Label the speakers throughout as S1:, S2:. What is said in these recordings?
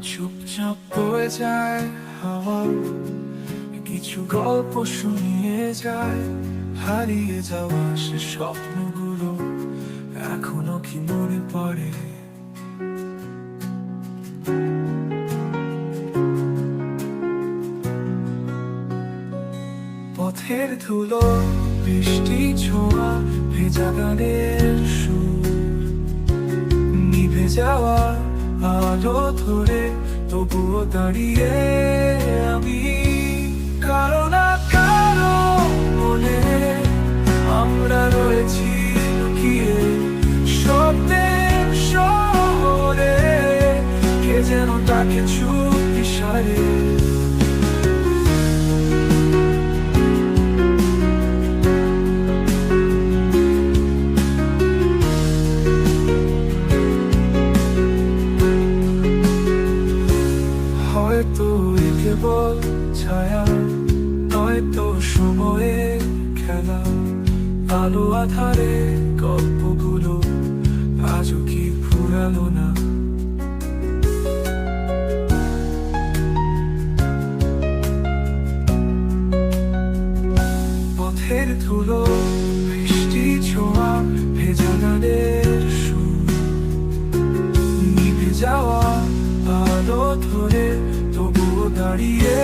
S1: চুপচাপ বয়ে যায় হাওয়া, কিছু গল্প শুনিয়ে যায়। হারিয়ে যাওয়া সে স্বপ্নগুলো এখনো কি মনে পড়ে? পথের ধুলো, বৃষ্টি ছোঁয়া, ভেজা গানের সুর, নিভে যাওয়া আলো ধরে তবুও দাঁড়িয়ে আমি। কারো না কারো মনে আমরা রয়েছি লুকিয়ে, শব্দের শহরে কে যেন ডাকে চুপি সারে। হয়তো এ কেবল ছায়া, নয়তো সময়ের খেলা। আলো আধারে গল্পগুলো আজও কি ফুরালো না? পথের ধুলো, বৃষ্টি ছোঁয়া, ভেজা গানের সুর, নিভে যাওয়া আলো ধরে তবুও দাঁড়িয়ে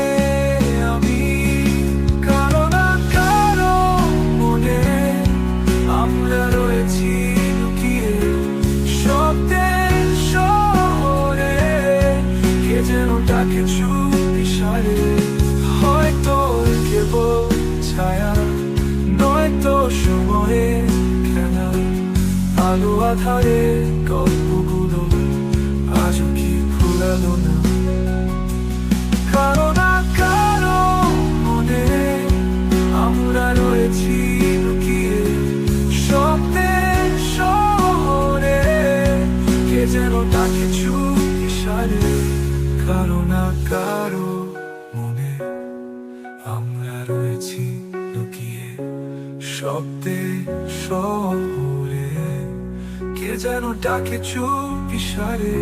S1: আমি। কারো না কারো মনে আমরা রয়েছি লুকিয়ে, শব্দের শহরে কে যেন ডাকে চুপি সারে। হয়তো কেবল ছায়া, নয়তো সময়ের খেলা। আলো আধারে গল্পগুলো আজও কি ফুরালো না? কারো না কারো মনে আমরা রয়েছি লুকিয়ে, শব্দের শহরে কে যেন ডাকে চুপি সারে। কারো না কারো মনে আমরা রয়েছি লুকিয়ে, শব্দের শহরে কে যেন ডাকে চুপি সারে।